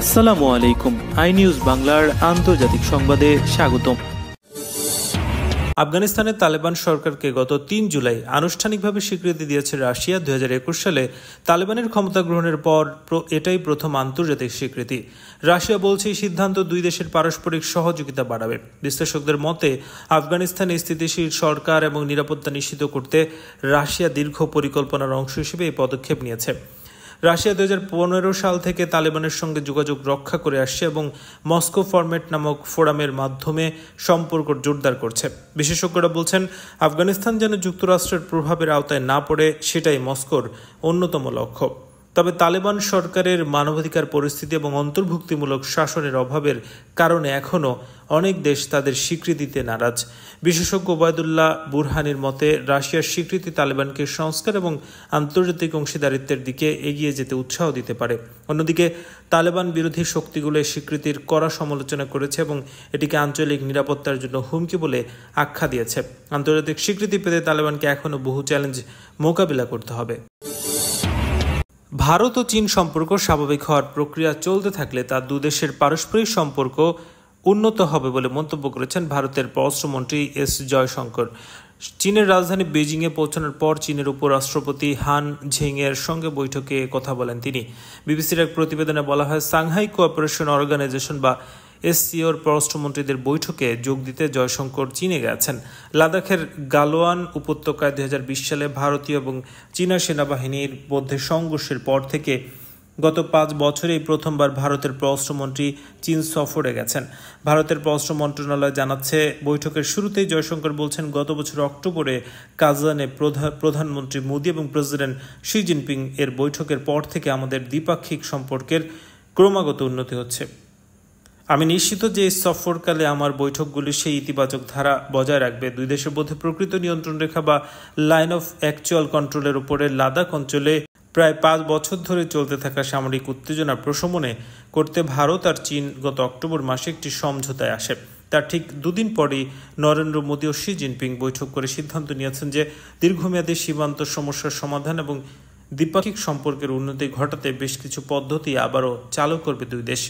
আসসালামু আলাইকুম। I news বাংলার আন্তর্জাতিক সংবাদে স্বাগতম। আফগানিস্তানের তালেবান সরকারকে গত ৩ জুলাই আনুষ্ঠানিকভাবে স্বীকৃতি দিয়েছে রাশিয়া। ২০২১ সালে তালেবানের ক্ষমতা গ্রহণের পর এটাই প্রথম আন্তর্জাতিক স্বীকৃতি। রাশিয়া বলছে এই সিদ্ধান্ত দুই দেশের পারস্পরিক সহযোগিতা বাড়াবে। বিশ্লেষকদের মতে আফগানিস্তানে স্থিতিশীল সরকার এবং নিরাপত্তা নিশ্চিত করতে রাশিয়া দীর্ঘ পরিকল্পনার অংশ হিসেবে এই পদক্ষেপ নিয়েছে। রাশিয়া ২০১৫ সাল থেকে তালেবানের সঙ্গে যোগাযোগ রক্ষা করে আসছে এবং মস্কো ফরম্যাট নামক ফোরামের মাধ্যমে সম্পর্ক জোরদার করছে। বিশেষজ্ঞরা বলছেন, আফগানিস্তান যেন যুক্তরাষ্ট্রের প্রভাবের আওতায় না পড়ে সেটাই মস্কোর অন্যতম লক্ষ্য। তবে তালেবান সরকারের মানবাধিকার পরিস্থিতি এবং অন্তর্ভুক্তিমূলক শাসনের অভাবের কারণে এখনও অনেক দেশ তাদের স্বীকৃতিতে নারাজ। বিশেষজ্ঞ ওবায়দুল্লাহ বুরহানির মতে, রাশিয়ার স্বীকৃতি তালেবানকে সংস্কার এবং আন্তর্জাতিক অংশীদারিত্বের দিকে এগিয়ে যেতে উৎসাহ দিতে পারে। অন্যদিকে তালেবান বিরোধী শক্তিগুলো স্বীকৃতির কড়া সমালোচনা করেছে এবং এটিকে আঞ্চলিক নিরাপত্তার জন্য হুমকি বলে আখ্যা দিয়েছে। আন্তর্জাতিক স্বীকৃতি পেতে তালেবানকে এখনও বহু চ্যালেঞ্জ মোকাবিলা করতে হবে। ভারত ও চীন সম্পর্ক স্বাভাবিক হওয়ার প্রক্রিয়া চলতে থাকলে তা দুদেশের পারস্পরিক সম্পর্ক উন্নত হবে বলে মন্তব্য করেছেন ভারতের পররাষ্ট্রমন্ত্রী এস জয়শঙ্কর। চীনের রাজধানী বেজিংয়ে পৌঁছানোর পর চীনের উপরাষ্ট্রপতি হান ঝেংয়ের সঙ্গে বৈঠকে কথা বলেন তিনি। বিবিসির এক প্রতিবেদনে বলা হয়, সাংহাই কোঅপারেশন অর্গানাইজেশন বা এসসিওর পররাষ্ট্রমন্ত্রীদের বৈঠকে যোগ দিতে জয়শঙ্কর চীনে গেছেন। লাদাখের গালোয়ান উপত্যকায় ২০২০ সালে ভারতীয় এবং চীনা সেনাবাহিনীর মধ্যে সংঘর্ষের পর থেকে গত ৫ বছরেই প্রথমবার ভারতের পররাষ্ট্রমন্ত্রী চীন সফরে গেছেন। ভারতের পররাষ্ট্র মন্ত্রণালয় জানাচ্ছে, বৈঠকের শুরুতেই জয়শঙ্কর বলছেন, গত বছর অক্টোবরে কাজানে প্রধানমন্ত্রী মোদি এবং প্রেসিডেন্ট শি জিনপিং এর বৈঠকের পর থেকে আমাদের দ্বিপাক্ষিক সম্পর্কের ক্রমাগত উন্নতি হচ্ছে। আমি নিশ্চিত যে এই সফরকালে আমার বৈঠকগুলি সেই ইতিবাচক ধারা বজায় রাখবে। দুই দেশের মধ্যে প্রকৃত নিয়ন্ত্রণ রেখা বা লাইন অফ অ্যাকচুয়াল কন্ট্রোলের উপরে লাদাখ অঞ্চলে প্রায় ৫ বছর ধরে চলতে থাকা সামরিক উত্তেজনা প্রশমনে করতে ভারত আর চীন গত অক্টোবর মাসে একটি সমঝোতায় আসে। তার ঠিক দুদিন পরই নরেন্দ্র মোদী ও শি জিনপিং বৈঠক করে সিদ্ধান্ত নিয়েছেন যে দীর্ঘমেয়াদী সীমান্ত সমস্যার সমাধান এবং দ্বিপাক্ষিক সম্পর্কের উন্নতি ঘটাতে বেশ কিছু পদ্ধতি আবারও চালু করবে দুই দেশ।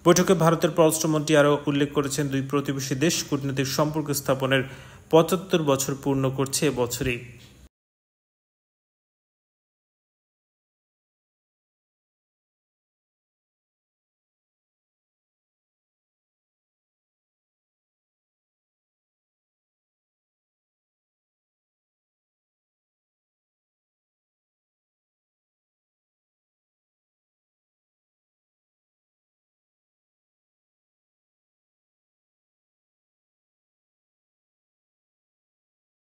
বৈঠকে ভারতের পররাষ্ট্রমন্ত্রী আরও উল্লেখ করেছেন, দুই প্রতিবেশী দেশ কূটনৈতিক সম্পর্ক স্থাপনের ৭৫ বছর পূর্ণ করছে এবছরেই।